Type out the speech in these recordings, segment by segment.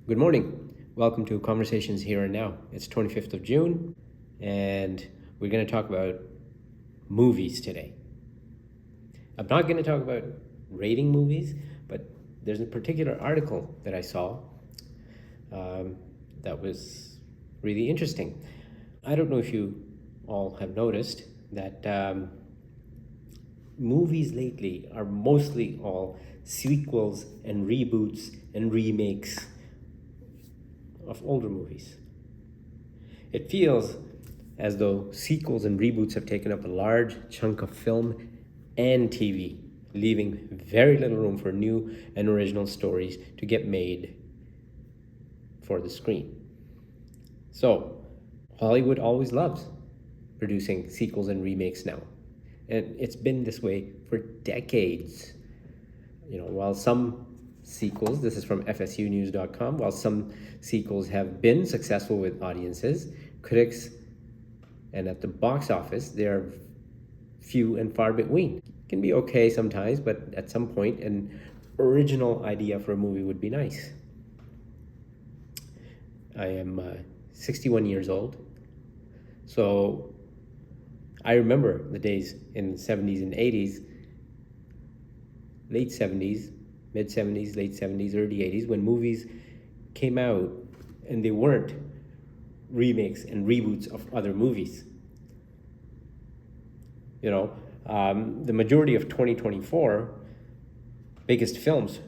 Good morning. Welcome to Conversations Here and Now. It's 25th of June, and we're going to talk about movies today. I'm not going to talk about rating movies, but there's a particular article that I saw that was really interesting. I don't know if you all have noticed that movies lately are mostly all sequels and reboots and remakes of older movies. It feels as though sequels and reboots have taken up a large chunk of film and TV, leaving very little room for new and original stories to get made for the screen. So, Hollywood always loves producing sequels and remakes now. And it's been this way for decades. While some sequels, this is from fsunews.com, while some sequels have been successful with audiences, critics, and at the box office, they are few and far between. It can be okay sometimes, but at some point, an original idea for a movie would be nice. I am 61 years old, so I remember the days in the 70s and 80s, late 70s, mid 70s, late 70s, early 80s, when movies came out and they weren't remakes and reboots of other movies. The majority of 2024 biggest films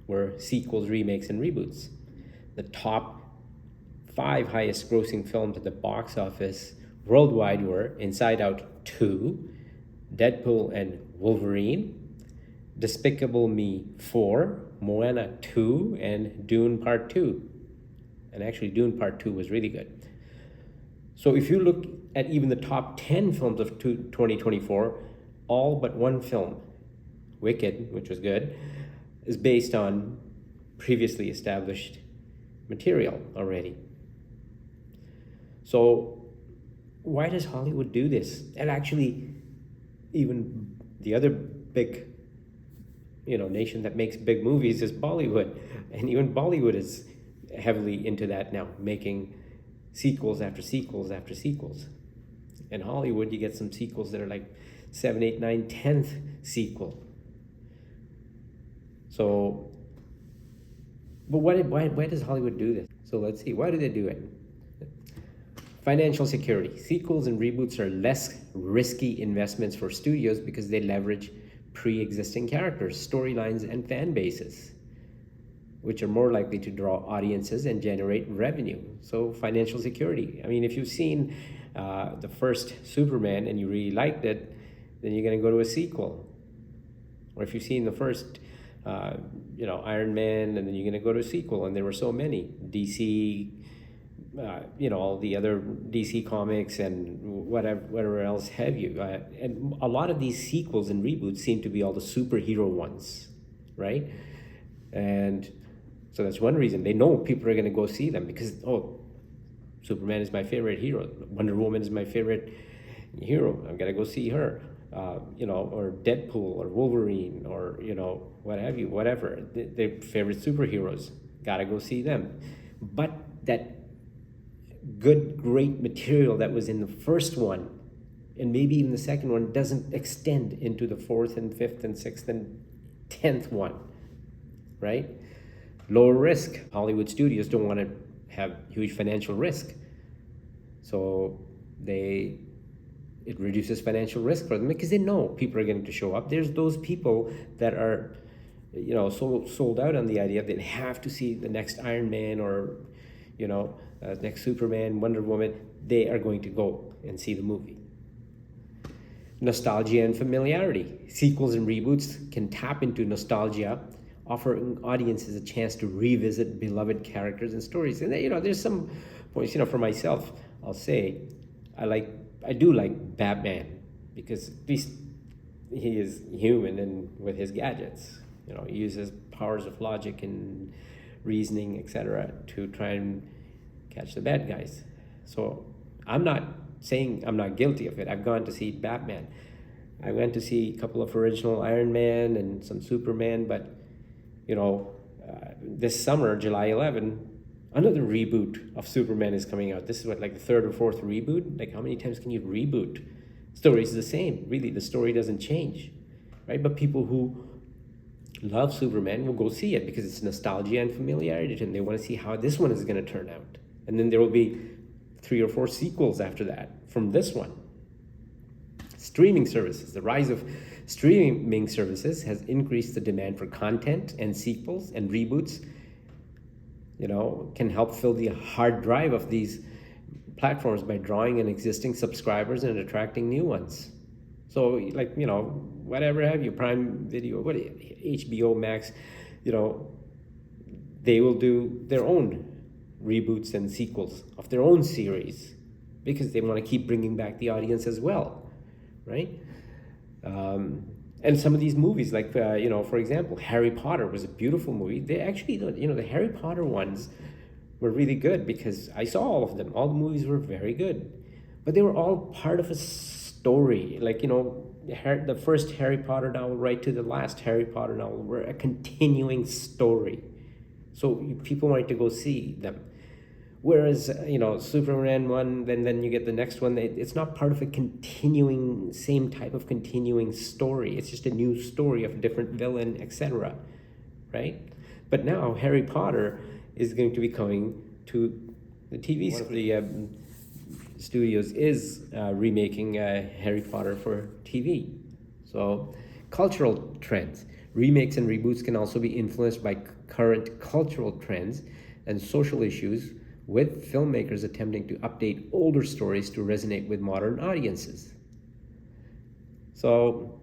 were sequels, remakes, and reboots. The top 5 highest grossing films at the box office worldwide were Inside Out 2, Deadpool and Wolverine, Despicable Me 4, Moana 2, and Dune Part 2. And actually, Dune Part 2 was really good. So if you look at even the top 10 films of 2024, all but one film, Wicked, which was good, is based on previously established material already. So why does Hollywood do this? And actually, even the other big nation that makes big movies is Bollywood. And even Bollywood is heavily into that now, making sequels after sequels after sequels. In Hollywood, you get some sequels that are like 7, 8, 9, 10th sequel. So, but why does Hollywood do this? So let's see, why do they do it? Financial security. Sequels and reboots are less risky investments for studios because they leverage pre-existing characters, storylines, and fan bases, which are more likely to draw audiences and generate revenue. So financial security. I mean, if you've seen the first Superman and you really liked it, then you're going to go to a sequel. Or if you've seen the first, Iron Man, and then you're going to go to a sequel. And there were so many. DC, all the other DC comics and whatever else have you. And a lot of these sequels and reboots seem to be all the superhero ones, right? And so that's one reason. They know people are going to go see them because, Superman is my favorite hero. Wonder Woman is my favorite hero. I've got to go see her. Or Deadpool or Wolverine or, what have you, whatever. Their favorite superheroes. Got to go see them. But that great material that was in the first one and maybe even the second one doesn't extend into the 4th and 5th and 6th and 10th one, right? Lower risk. Hollywood studios don't want to have huge financial risk. So it reduces financial risk for them because they know people are going to show up. There's those people that are, sold out on the idea that they have to see the next Iron Man or, next Superman, Wonder Woman. They are going to go and see the movie. Nostalgia and familiarity. Sequels and reboots can tap into nostalgia, offering audiences a chance to revisit beloved characters and stories. And there's some points, for myself, I'll say, I do like Batman because at least he is human and with his gadgets. He uses powers of logic and reasoning, etc., to try and catch the bad guys. So I'm not saying I'm not guilty of it. I've gone to see Batman. I went to see a couple of original Iron Man and some Superman, but this summer, July 11, Another reboot of Superman is coming out. This is what, like the third or fourth reboot? Like, how many times can you reboot? Story is the same. Really, the story doesn't change, right? But people who love Superman will go see it because it's nostalgia and familiarity, and they want to see how this one is going to turn out. And then there will be 3 or 4 sequels after that from this one. Streaming services. The rise of streaming services has increased the demand for content, and sequels and reboots, can help fill the hard drive of these platforms by drawing in existing subscribers and attracting new ones. So, like, whatever have you, Prime Video, HBO Max, they will do their own reboots and sequels of their own series because they want to keep bringing back the audience as well, right? And some of these movies, like, for example, Harry Potter was a beautiful movie. They actually, the Harry Potter ones were really good because I saw all of them. All the movies were very good. But they were all part of a story. Like, the first Harry Potter novel right to the last Harry Potter novel were a continuing story. So people wanted to go see them. Whereas, Superman one, then you get the next one. It's not part of a same type of continuing story. It's just a new story of a different villain, etc. Right? But now Harry Potter is going to be coming to the TV. One of the studios is remaking Harry Potter for TV. So, cultural trends. Remakes and reboots can also be influenced by current cultural trends and social issues, with filmmakers attempting to update older stories to resonate with modern audiences. So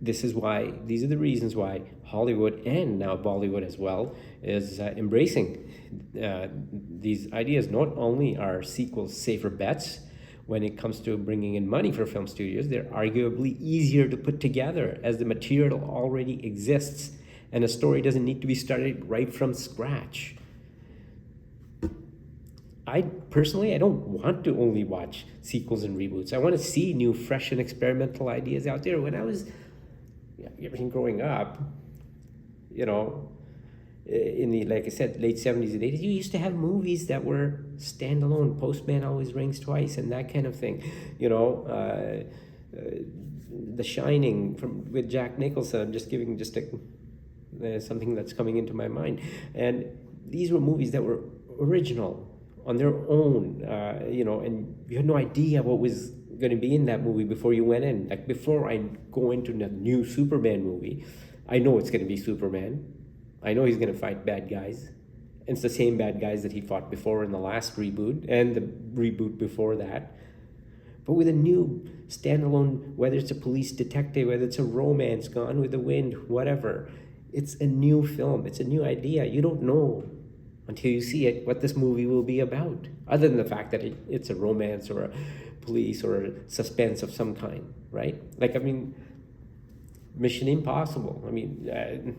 these are the reasons why Hollywood, and now Bollywood as well, is embracing these ideas. Not only are sequels safer bets when it comes to bringing in money for film studios, they're arguably easier to put together as the material already exists and a story doesn't need to be started right from scratch. I don't want to only watch sequels and reboots. I want to see new, fresh, and experimental ideas out there. When I was growing up, in the, like I said, late 70s and 80s, you used to have movies that were standalone. Postman Always Rings Twice and that kind of thing. The Shining with Jack Nicholson. I'm just giving something that's coming into my mind. And these were movies that were original on their own, and you had no idea what was going to be in that movie before you went in. Like, before I go into the new Superman movie, I know it's going to be Superman. I know he's going to fight bad guys. And it's the same bad guys that he fought before in the last reboot and the reboot before that. But with a new standalone, whether it's a police detective, whether it's a romance, Gone with the Wind, whatever, it's a new film. It's a new idea. You don't know until you see it what this movie will be about, other than the fact that it's a romance or a police or a suspense of some kind, right? Like, Mission Impossible. There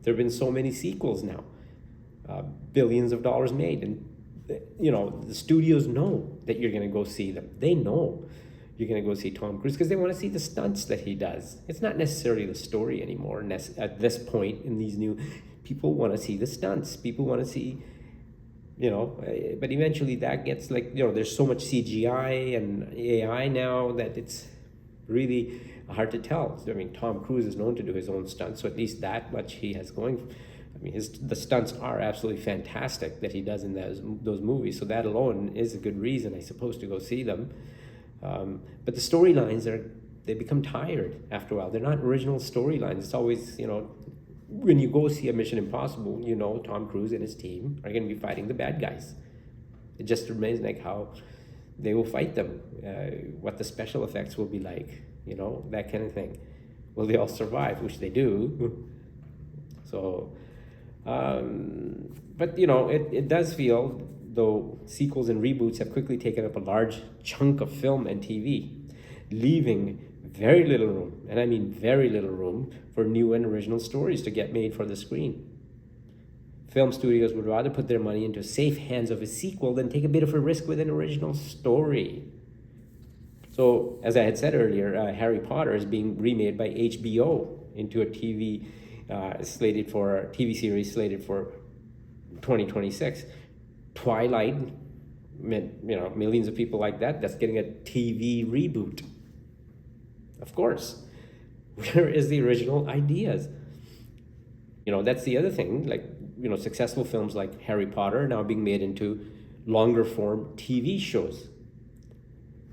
have been so many sequels now, billions of dollars made, and the studios know that you're going to go see them. They know you're going to go see Tom Cruise because they want to see the stunts that he does. It's not necessarily the story anymore at this point in these new. People want to see the stunts. People want to see, but eventually that gets there's so much CGI and AI now that it's really hard to tell. Tom Cruise is known to do his own stunts, so at least that much he has going. The stunts are absolutely fantastic that he does in those movies. So that alone is a good reason, I suppose, to go see them. But the storylines they become tired after a while. They're not original storylines. It's always, when you go see a Mission Impossible, Tom Cruise and his team are going to be fighting the bad guys. It just remains like how they will fight them, what the special effects will be like, that kind of thing. Will they all survive? Which they do. So, but it does feel, though sequels and reboots have quickly taken up a large chunk of film and TV, leaving very little room, and I mean very little room, for new and original stories to get made for the screen. Film studios would rather put their money into safe hands of a sequel than take a bit of a risk with an original story. So, as I had said earlier, Harry Potter is being remade by HBO into a TV series slated for 2026. Twilight, millions of people like that, that's getting a TV reboot. Of course. Where is the original ideas? That's the other thing. Like, successful films like Harry Potter are now being made into longer form TV shows.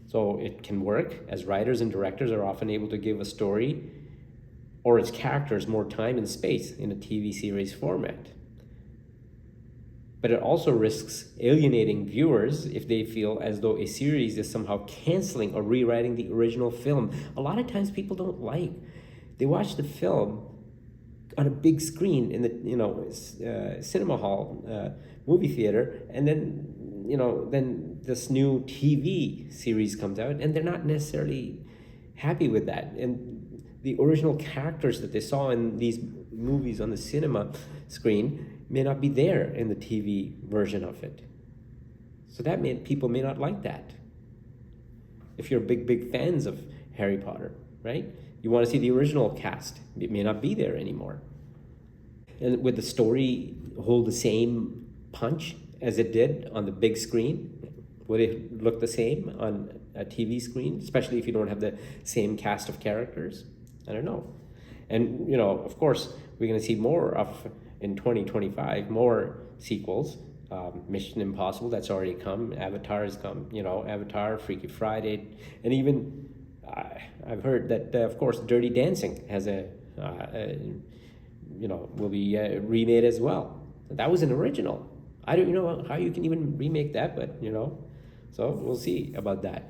So it can work, as writers and directors are often able to give a story or its characters more time and space in a TV series format. But it also risks alienating viewers if they feel as though a series is somehow canceling or rewriting the original film. A lot of times people don't they watch the film on a big screen in the cinema hall, movie theater, and then this new TV series comes out, and they're not necessarily happy with that. And the original characters that they saw in these movies on the cinema screen may not be there in the TV version of it. So that means people may not like that. If you're big fans of Harry Potter, right? You want to see the original cast. It may not be there anymore. And would the story hold the same punch as it did on the big screen? Would it look the same on a TV screen, especially if you don't have the same cast of characters? I don't know. And, of course, we're going to see more of, in 2025, more sequels. Mission Impossible, that's already come. Avatar has come, Avatar, Freaky Friday. And even, I've heard that, of course, Dirty Dancing has will be remade as well. That was an original. I don't know how you can even remake that, but, so we'll see about that.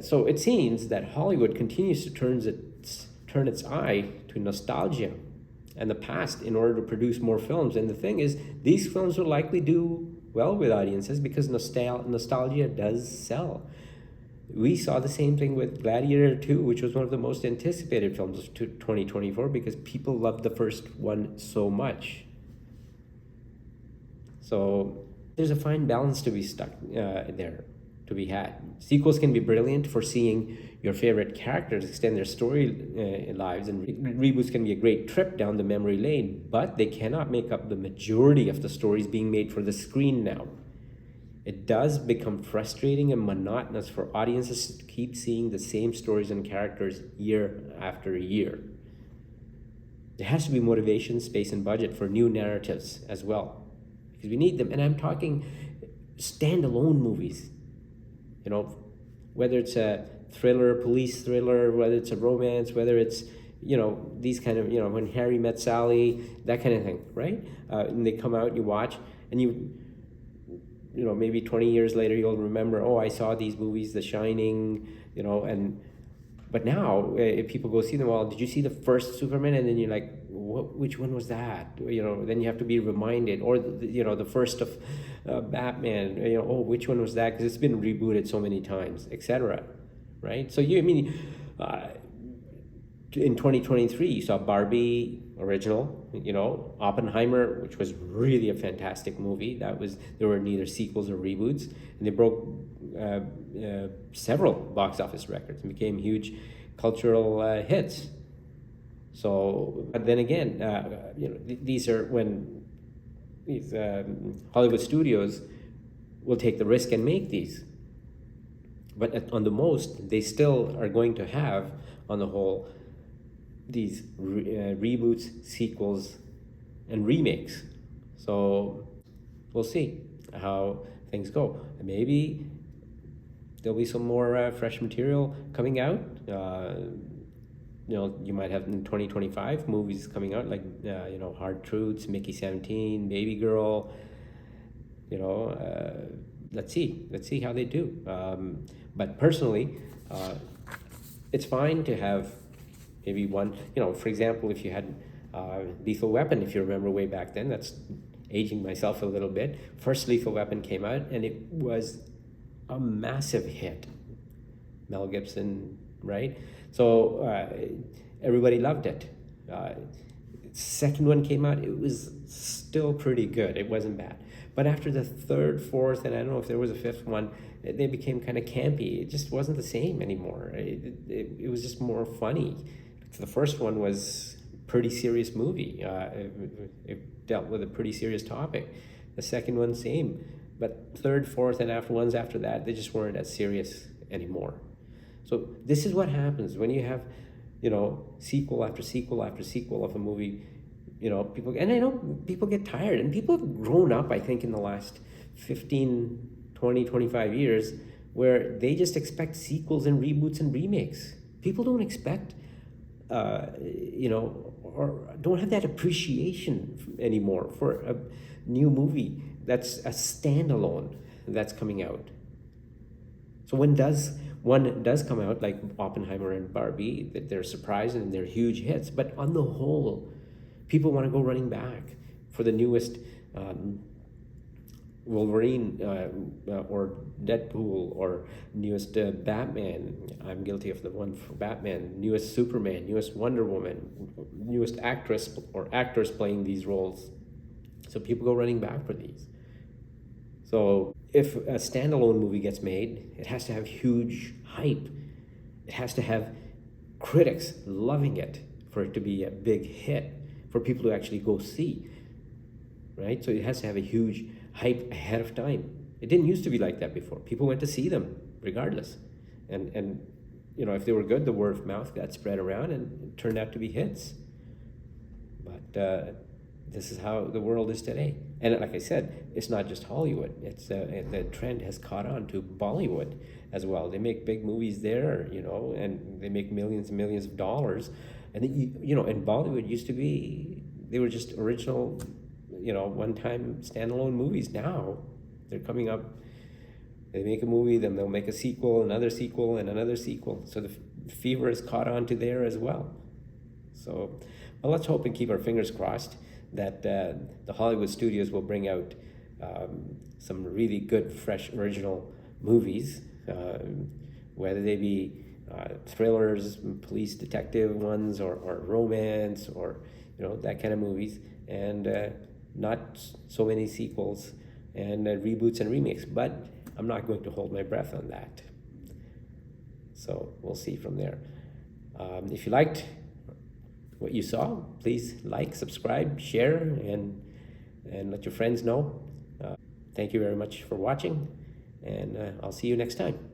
So it seems that Hollywood continues to turn its eye to nostalgia and the past in order to produce more films. And the thing is, these films will likely do well with audiences because nostalgia does sell. We saw the same thing with Gladiator 2, which was one of the most anticipated films of 2024 because people loved the first one so much. So there's a fine balance to be to be had. Sequels can be brilliant for seeing your favorite characters extend their story lives, and reboots can be a great trip down the memory lane, but they cannot make up the majority of the stories being made for the screen now. It does become frustrating and monotonous for audiences to keep seeing the same stories and characters year after year. There has to be motivation, space, and budget for new narratives as well, because we need them. And I'm talking standalone movies, whether it's a thriller, police thriller, whether it's a romance, whether it's, these kind of, When Harry Met Sally, that kind of thing, right? And they come out, you watch, and maybe 20 years later, you'll remember, I saw these movies, The Shining, but now, if people go see them, well, did you see the first Superman? And then you're like, which one was that? Then you have to be reminded, or the first of Batman, which one was that? Because it's been rebooted so many times, etc. Right? So in 2023, you saw Barbie original, Oppenheimer, which was really a fantastic movie. There were neither sequels or reboots, and they broke several box office records and became huge cultural hits. So, but then again, these are when these Hollywood studios will take the risk and make these. But on the most, they still are going to have, on the whole, these reboots, sequels, and remakes. So we'll see how things go. Maybe there'll be some more fresh material coming out. You might have in 2025 movies coming out like Hard Truths, Mickey 17, Baby Girl. Let's see how they do. But personally, it's fine to have maybe one, for example, if you had Lethal Weapon, if you remember way back then, that's aging myself a little bit. First Lethal Weapon came out and it was a massive hit. Mel Gibson, right? So everybody loved it. Second one came out, it was still pretty good. It wasn't bad. But after the third, fourth, and I don't know if there was a fifth one, they became kind of campy. It just wasn't the same anymore. It was just more funny. The first one was pretty serious movie. It dealt with a pretty serious topic. The second one, same. But third, fourth, and after ones after that, they just weren't as serious anymore. So this is what happens when you have, sequel after sequel after sequel of a movie. People, and I know people get tired, and people have grown up, I think, in the last 15, 20, 25 years, where they just expect sequels and reboots and remakes. People don't expect, or don't have that appreciation anymore for a new movie that's a standalone that's coming out. So when one does come out, like Oppenheimer and Barbie, that they're surprising and they're huge hits, but on the whole, people want to go running back for the newest Wolverine or Deadpool, or newest Batman. I'm guilty of the one for Batman. Newest Superman, newest Wonder Woman, newest actress or actors playing these roles. So people go running back for these. So if a standalone movie gets made, it has to have huge hype. It has to have critics loving it for it to be a big hit, for people to actually go see, right? So it has to have a huge hype ahead of time. It didn't used to be like that before. People went to see them regardless. And if they were good, the word of mouth got spread around and it turned out to be hits. But this is how the world is today. And like I said, it's not just Hollywood. It's the trend has caught on to Bollywood as well. They make big movies there, and they make millions and millions of dollars. And and Bollywood used to be, they were just original, one-time standalone movies. Now they're coming up. They make a movie, then they'll make a sequel, another sequel, and another sequel. So the fever is caught on to there as well. So, well, let's hope and keep our fingers crossed that the Hollywood studios will bring out some really good, fresh, original movies, whether they be thrillers, police detective ones, or romance, or that kind of movies, and not so many sequels and reboots and remakes. But I'm not going to hold my breath on that. So we'll see from there. If you liked what you saw, please like, subscribe, share, and let your friends know. Thank you very much for watching, and I'll see you next time.